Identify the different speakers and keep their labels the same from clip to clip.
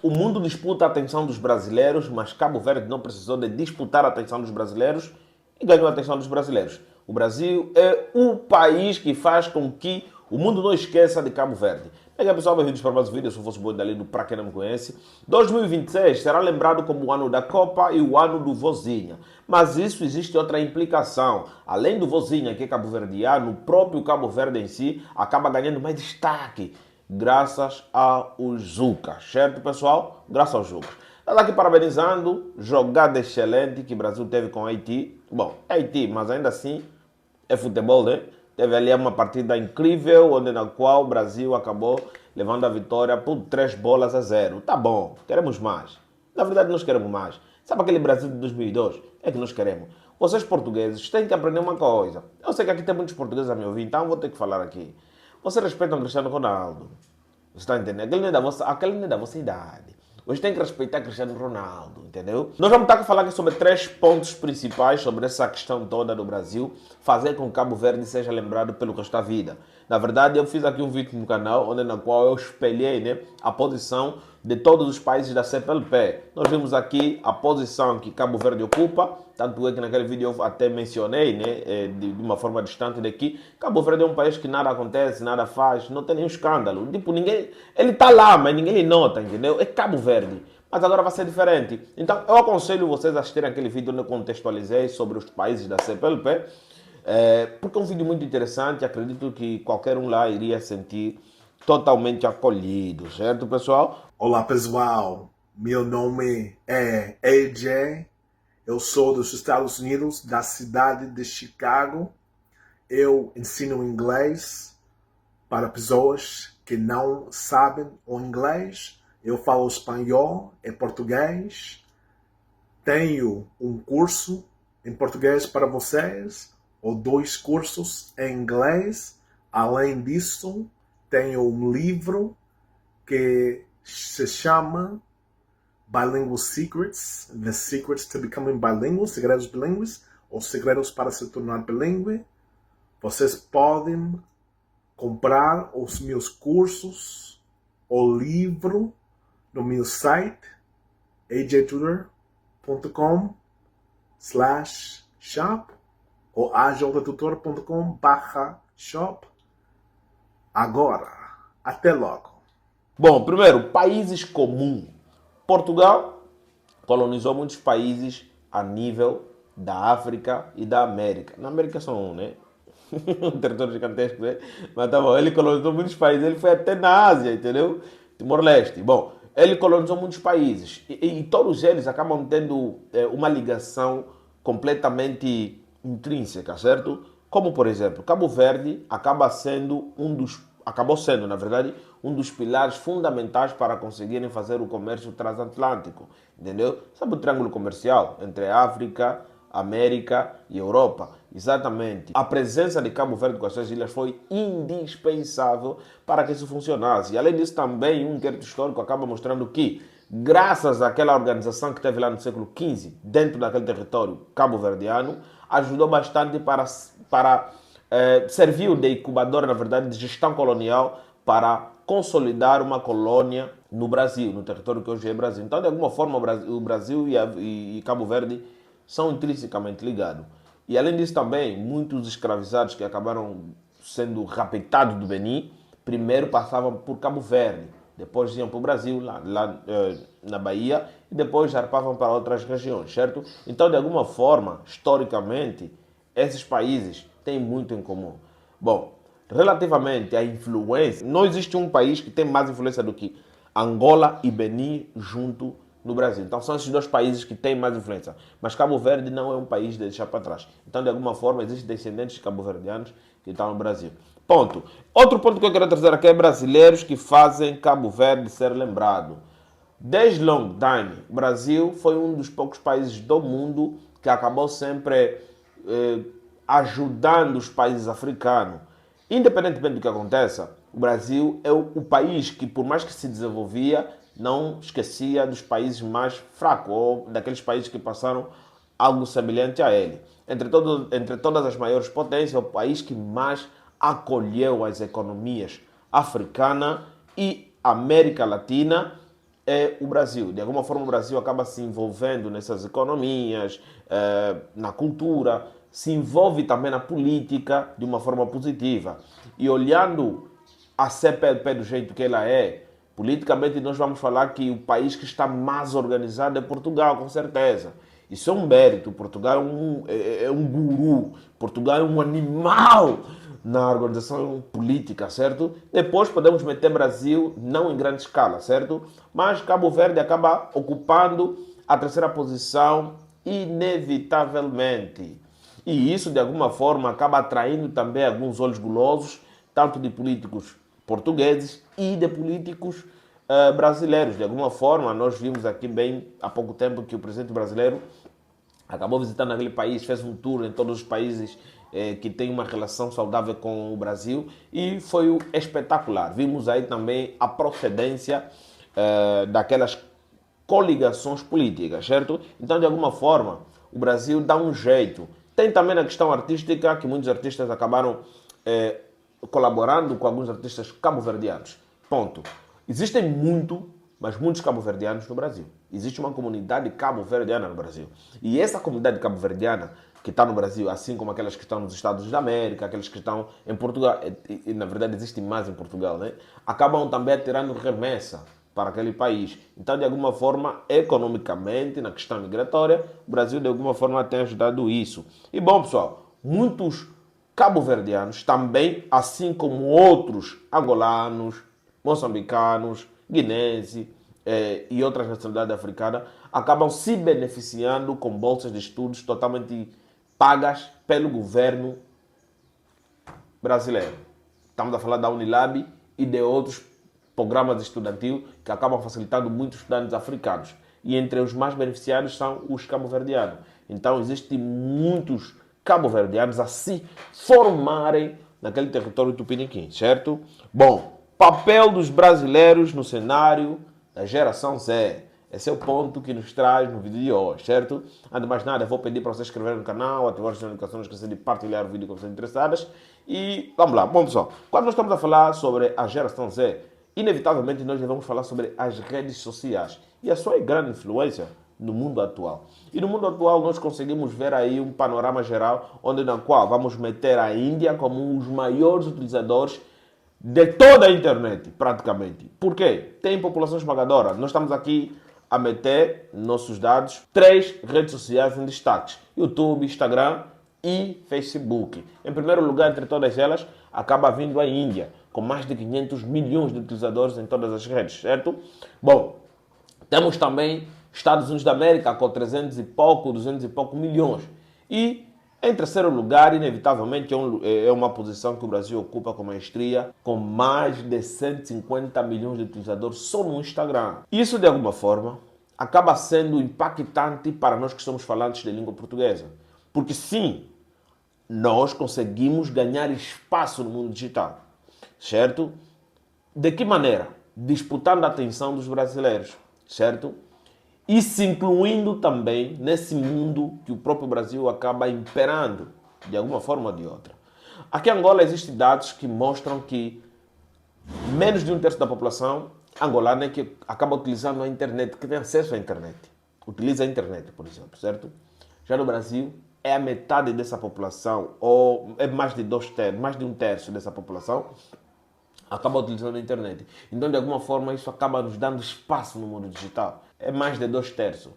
Speaker 1: O mundo disputa a atenção dos brasileiros, mas Cabo Verde não precisou de disputar a atenção dos brasileiros e ganhou a atenção dos brasileiros. O Brasil é o país que faz com que o mundo não esqueça de Cabo Verde. Bem, pessoal, bem-vindos para mais um vídeo. Se eu fosse bom dali, para quem não me conhece. 2026 será lembrado como o ano da Copa e o ano do Vozinha. Mas isso existe outra implicação. Além do Vozinha, que é cabo-verdiano, o próprio Cabo Verde em si acaba ganhando mais destaque graças aos Zucas, certo, pessoal? Graças aos Zucas. Estava aqui parabenizando, jogada excelente que o Brasil teve com Haiti. Bom, Haiti, mas ainda assim é futebol, né? Teve ali uma partida incrível, onde na qual o Brasil acabou levando a vitória por 3-0. Tá bom, queremos mais. Na verdade, nós queremos mais. Sabe aquele Brasil de 2002? É que nós queremos. Vocês portugueses têm que aprender uma coisa. Eu sei que aqui tem muitos portugueses a me ouvir, então vou ter que falar aqui. Você respeita o Cristiano Ronaldo. Você está entendendo? Aquele não é da vossa idade. Hoje tem que respeitar Cristiano Ronaldo, entendeu? Nós vamos estar a falar aqui sobre 3 pontos principais sobre essa questão toda do Brasil, fazer com que Cabo Verde seja lembrado pelo resto da vida. Na verdade, eu fiz aqui um vídeo no canal, na qual eu espelhei, né, a posição de todos os países da CPLP. Nós vimos aqui a posição que Cabo Verde ocupa, tanto é que naquele vídeo eu até mencionei, né, de uma forma distante daqui, Cabo Verde é um país que nada acontece, nada faz, não tem nenhum escândalo. Tipo, ninguém, ele está lá, mas ninguém nota, entendeu? É Cabo Verde. Mas agora vai ser diferente. Então, eu aconselho vocês a assistirem aquele vídeo onde eu contextualizei sobre os países da CPLP, porque é um vídeo muito interessante. Acredito que qualquer um lá iria sentir totalmente acolhido, certo, pessoal?
Speaker 2: Olá pessoal, meu nome é AJ, eu sou dos Estados Unidos, da cidade de Chicago. Eu ensino inglês para pessoas que não sabem o inglês. Eu falo espanhol e português. Tenho um curso em português para vocês, ou 2 cursos em inglês. Além disso, tenho um livro que se chama Bilingual Secrets, The Secrets to Becoming Bilingual, Segredos Bilíngues, ou Segredos para se tornar bilíngue. Vocês podem comprar os meus cursos, o livro, no meu site, ajtutor.com/shop ou ajtutor.com/shop. Agora, até logo.
Speaker 1: Bom, primeiro, países comuns. Portugal colonizou muitos países a nível da África e da América. Na América são, né? Um território gigantesco, né? Mas tá bom, ele colonizou muitos países. Ele foi até na Ásia, entendeu? Timor-Leste. Bom, ele colonizou muitos países. E todos eles acabam tendo uma ligação completamente intrínseca, certo? Como, por exemplo, Cabo Verde acabou sendo, na verdade, um dos pilares fundamentais para conseguirem fazer o comércio transatlântico, entendeu? Sabe o triângulo comercial entre a África, América e Europa? Exatamente. A presença de Cabo Verde com as suas ilhas foi indispensável para que isso funcionasse. E além disso, também um inquérito histórico acaba mostrando que, graças àquela organização que teve lá no século XV, dentro daquele território cabo-verdiano, ajudou bastante para serviu de incubadora, na verdade, de gestão colonial para consolidar uma colônia no Brasil, no território que hoje é Brasil. Então, de alguma forma, o Brasil e Cabo Verde são intrinsecamente ligados. E, além disso, também, muitos escravizados que acabaram sendo raptados do Benin, primeiro passavam por Cabo Verde, depois iam para o Brasil, lá na Bahia, e depois zarpavam para outras regiões, certo? Então, de alguma forma, historicamente, esses países têm muito em comum. Bom, relativamente à influência, não existe um país que tem mais influência do que Angola e Benin junto no Brasil. Então são esses 2 países que têm mais influência. Mas Cabo Verde não é um país de deixar para trás. Então, de alguma forma, existem descendentes de cabo-verdianos que estão no Brasil. Ponto. Outro ponto que eu quero trazer aqui é brasileiros que fazem Cabo Verde ser lembrado. Desde long time, o Brasil foi um dos poucos países do mundo que acabou sempre ajudando os países africanos. Independentemente do que aconteça, o Brasil é o país que, por mais que se desenvolvia, não esquecia dos países mais fracos, ou daqueles países que passaram algo semelhante a ele. Entre todas as maiores potências, é o país que mais acolheu as economias africana e América Latina é o Brasil. De alguma forma, o Brasil acaba se envolvendo nessas economias, na cultura, se envolve também na política de uma forma positiva. E olhando a CPLP do jeito que ela é, politicamente nós vamos falar que o país que está mais organizado é Portugal, com certeza. Isso é um mérito. Portugal é um guru. Portugal é um animal na organização política, certo? Depois podemos meter Brasil, não em grande escala, certo? Mas Cabo Verde acaba ocupando a terceira posição inevitavelmente. E isso, de alguma forma, acaba atraindo também alguns olhos gulosos, tanto de políticos portugueses e de políticos brasileiros. De alguma forma, nós vimos aqui bem há pouco tempo que o presidente brasileiro acabou visitando aquele país, fez um tour em todos os países que têm uma relação saudável com o Brasil e foi espetacular. Vimos aí também a procedência daquelas coligações políticas, certo? Então, de alguma forma, o Brasil dá um jeito. Tem também a questão artística, que muitos artistas acabaram colaborando com alguns artistas cabo-verdianos. Ponto. Existem mas muitos cabo-verdianos no Brasil. Existe uma comunidade cabo-verdiana no Brasil. E essa comunidade cabo-verdiana que está no Brasil, assim como aquelas que estão nos Estados da América, aquelas que estão em Portugal, e na verdade existem mais em Portugal, né? Acabam também tirando remessa para aquele país. Então, de alguma forma, economicamente, na questão migratória, o Brasil de alguma forma tem ajudado isso. E bom, pessoal, muitos cabo-verdianos também, assim como outros angolanos, moçambicanos, guinenses e outras nacionalidades africanas, acabam se beneficiando com bolsas de estudos totalmente pagas pelo governo brasileiro. Estamos a falar da Unilab e de outros programas estudantis que acabam facilitando muitos estudantes africanos. E entre os mais beneficiados são os cabo-verdianos. Então, existem muitos cabo-verdianos a se formarem naquele território tupiniquim, certo? Bom, papel dos brasileiros no cenário da geração Z. Esse é o ponto que nos traz no vídeo de hoje, certo? Antes de mais nada, eu vou pedir para vocês se inscreverem no canal, ativar as notificações, esquecer de partilhar o vídeo com vocês interessadas. E vamos lá. Bom, pessoal, quando nós estamos a falar sobre a geração Z, inevitavelmente nós devemos falar sobre as redes sociais e a sua grande influência no mundo atual. E no mundo atual nós conseguimos ver aí um panorama geral, na qual vamos meter a Índia como um dos maiores utilizadores de toda a internet, praticamente. Por quê? Tem população esmagadora. Nós estamos aqui a meter nossos dados 3 redes sociais em destaque: YouTube, Instagram e Facebook. Em primeiro lugar, entre todas elas, acaba vindo a Índia, com mais de 500 milhões de utilizadores em todas as redes, certo? Bom, temos também Estados Unidos da América, com 200 e pouco milhões. E, em terceiro lugar, inevitavelmente, é uma posição que o Brasil ocupa com maestria, com mais de 150 milhões de utilizadores só no Instagram. Isso, de alguma forma, acaba sendo impactante para nós que somos falantes de língua portuguesa. Porque, sim, nós conseguimos ganhar espaço no mundo digital, certo? De que maneira? Disputando a atenção dos brasileiros, certo? E se incluindo também nesse mundo que o próprio Brasil acaba imperando, de alguma forma ou de outra. Aqui em Angola existem dados que mostram que menos de 1/3 da população angolana é que acaba utilizando a internet, que tem acesso à internet. Utiliza a internet, por exemplo, certo? Já no Brasil, é a metade dessa população, ou é mais de 1/3 dessa população, acaba utilizando a internet. Então, de alguma forma, isso acaba nos dando espaço no mundo digital. É mais de 2/3.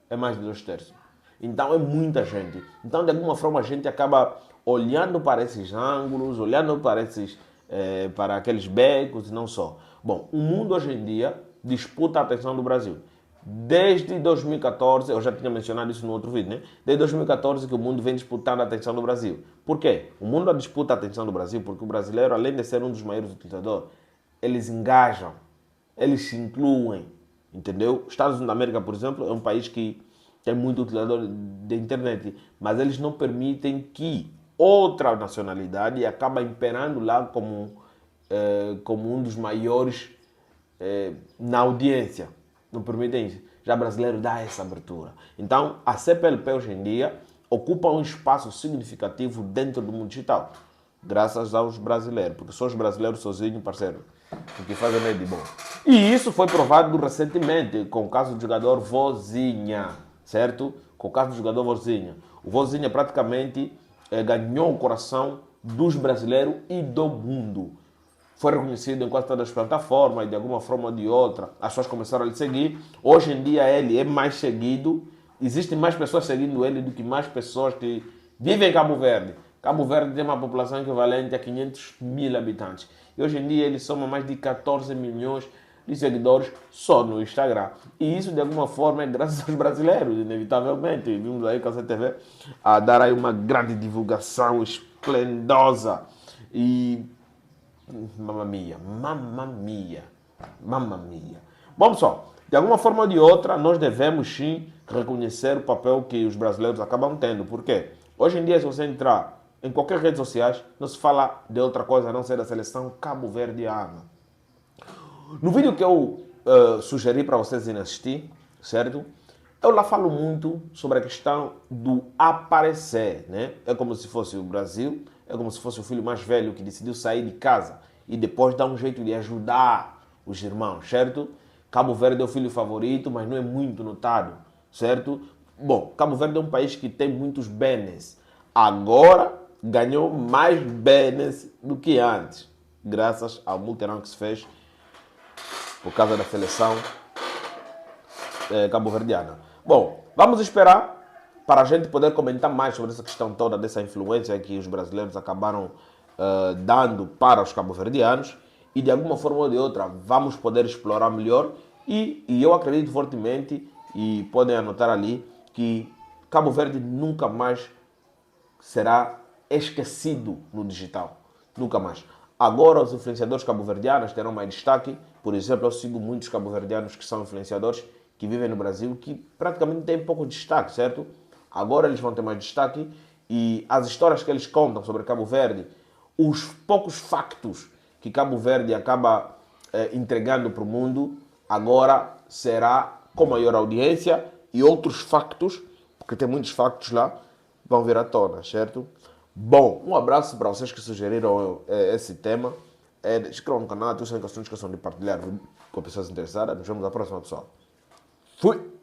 Speaker 1: É mais de 2/3. Então, é muita gente. Então, de alguma forma, a gente acaba olhando para esses ângulos, olhando para aqueles becos e não só. Bom, o mundo hoje em dia disputa a atenção do Brasil. Desde 2014, eu já tinha mencionado isso no outro vídeo, né? Desde 2014 que o mundo vem disputando a atenção do Brasil. Por quê? O mundo disputa a atenção do Brasil porque o brasileiro, além de ser um dos maiores utilizadores, eles engajam, eles se incluem, entendeu? Os Estados Unidos da América, por exemplo, é um país que tem muito utilizador de internet, mas eles não permitem que outra nacionalidade acabe imperando lá como um dos maiores na audiência. Não permitem isso. Já brasileiro dá essa abertura. Então, a CPLP hoje em dia ocupa um espaço significativo dentro do mundo digital. graças aos brasileiros, porque só os brasileiros sozinhos, parceiro, o que fazem é de bom. E isso foi provado recentemente com o caso do jogador Vozinha, certo? Com o caso do jogador Vozinha. O Vozinha praticamente ganhou o coração dos brasileiros e do mundo. Foi reconhecido em quase todas as plataformas, de alguma forma ou de outra. As pessoas começaram a lhe seguir. Hoje em dia ele é mais seguido. Existem mais pessoas seguindo ele do que mais pessoas que vivem em Cabo Verde. Cabo Verde tem uma população equivalente a 500 mil habitantes. E hoje em dia ele soma mais de 14 milhões de seguidores só no Instagram. E isso de alguma forma é graças aos brasileiros, inevitavelmente. Vimos aí com a CTV a dar aí uma grande divulgação esplendosa. E mamma mia, mamma mia, mamma mia. Bom, pessoal, de alguma forma ou de outra, nós devemos sim reconhecer o papel que os brasileiros acabam tendo. Por quê? Hoje em dia, se você entrar em qualquer rede social, não se fala de outra coisa a não ser da seleção cabo-verdiana. No vídeo que eu sugeri para vocês irem assistir, certo? Eu lá falo muito sobre a questão do aparecer, né? É como se fosse o Brasil, é como se fosse o filho mais velho que decidiu sair de casa e depois dar um jeito de ajudar os irmãos, certo? Cabo Verde é o filho favorito, mas não é muito notado, certo? Bom, Cabo Verde é um país que tem muitos bens. Agora ganhou mais bens do que antes, graças ao multirão que se fez por causa da seleção cabo-verdiana. Bom, vamos esperar para a gente poder comentar mais sobre essa questão toda, dessa influência que os brasileiros acabaram dando para os cabo-verdianos e de alguma forma ou de outra vamos poder explorar melhor e eu acredito fortemente e podem anotar ali que Cabo Verde nunca mais será esquecido no digital. Nunca mais. Agora os influenciadores cabo-verdianos terão mais destaque. Por exemplo, eu sigo muitos cabo-verdianos que são influenciadores que vivem no Brasil que praticamente têm pouco destaque, certo? Agora eles vão ter mais destaque e as histórias que eles contam sobre Cabo Verde, os poucos factos que Cabo Verde acaba entregando para o mundo, agora será com maior audiência e outros factos, porque tem muitos factos lá, vão vir à tona, certo? Bom, um abraço para vocês que sugeriram esse tema. Inscrevam no canal, ativem as notificações, de partilhar com pessoas interessadas. Nos vemos na próxima, pessoal. Fui!